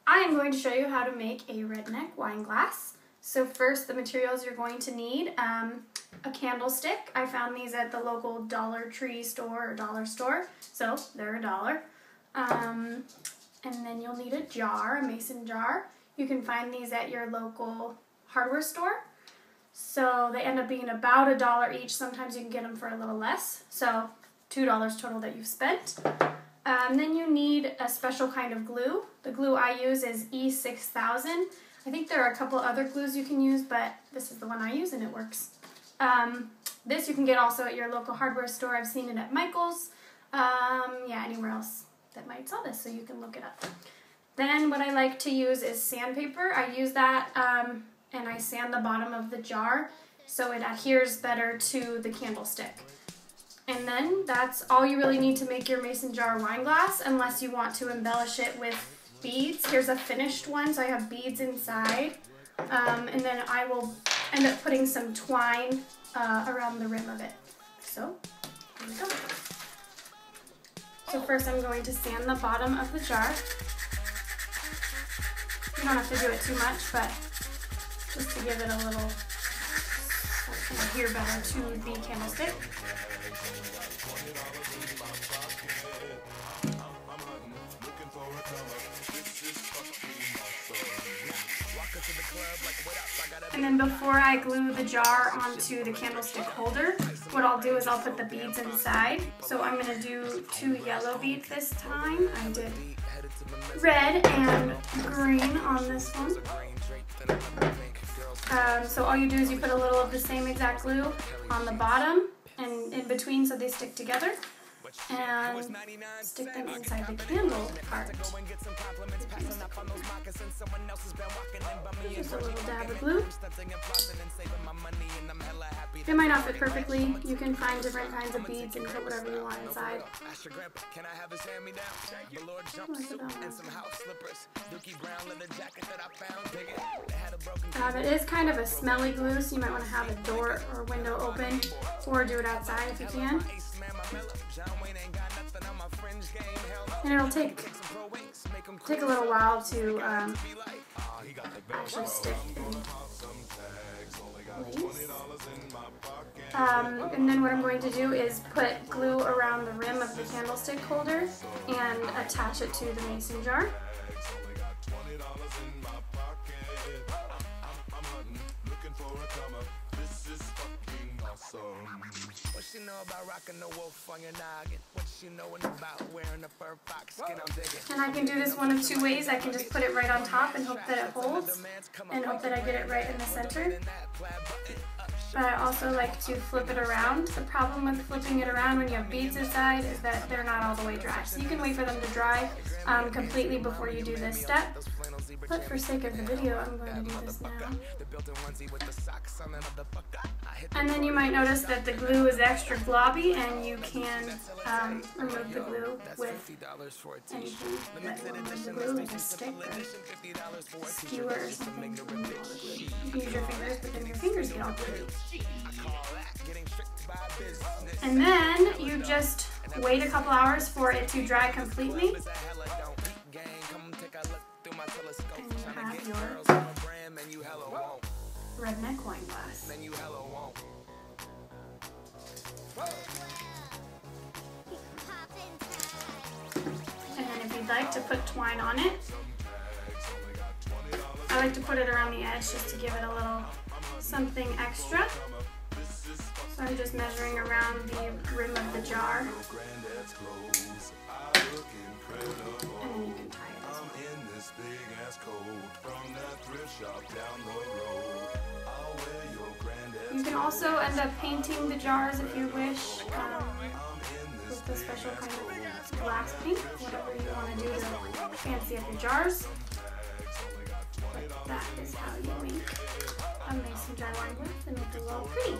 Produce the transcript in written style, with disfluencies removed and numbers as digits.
I am going to show you how to make a redneck wine glass. So first, the materials you're going to need, a candlestick. I found these at the local Dollar Tree store or dollar store, so they're $1. And then you'll need a jar, a mason jar. You can find these at your local hardware store. So they end up being about $1 each. Sometimes you can get them for a little less. So $2 total that you've spent. Then you need a special kind of glue. The glue I use is E6000. I think there are a couple other glues you can use, but this is the one I use and it works. This you can get also at your local hardware store. I've seen it at Michael's. Yeah, anywhere else that might sell this, so you can look it up. Then what I like to use is sandpaper. I use that and I sand the bottom of the jar so it adheres better to the candlestick. And then that's all you really need to make your mason jar wine glass, unless you want to embellish it with beads. Here's a finished one, so I have beads inside. And then I will end up putting some twine around the rim of it. So, here we go. So first I'm going to sand the bottom of the jar. You don't have to do it too much, but just to give it a little adhere better to the candlestick. And then before I glue the jar onto the candlestick holder, what I'll do is I'll put the beads inside. So I'm going to do 2 yellow beads this time. I did red and green on this one. So all you do is you put a little of the same exact glue on the bottom and in between so they stick together, and stick them inside the candle part. Just a little dab of glue. It might not fit perfectly. You can find different kinds of beads and put whatever you want inside. It is kind of a smelly glue, so you might want to have a door or window open, or do it outside if you can. And it'll take a little while to actually stick in place. And then what I'm going to do is put glue around the rim of the candlestick holder and attach it to the mason jar. And I can do this one of 2 ways. I can just put it right on top and hope that it holds, and hope that I get it right in the center. But I also like to flip it around. The problem with flipping it around when you have beads inside is that they're not all the way dry. So you can wait for them to dry completely before you do this step. But for sake of the video, I'm going to do this now. And then you might notice that the glue is extra globby, and you can remove the glue with anything that will remove the glue, like a stick or skewer or something to remove all the glue. You can use your fingers, but then your fingers get all gluey. And then you just wait a couple hours for it to dry completely. And you have your redneck wine glass. And then if you'd like to put twine on it, I like to put it around the edge just to give it a little something extra. So I'm just measuring around the rim of the jar. And then you can tie it as well. You can also end up painting the jars if you wish with the special kind of glass paint, whatever you want to do to fancy up your jars. But that is how you make a mason jar wine glass and make it a little pretty.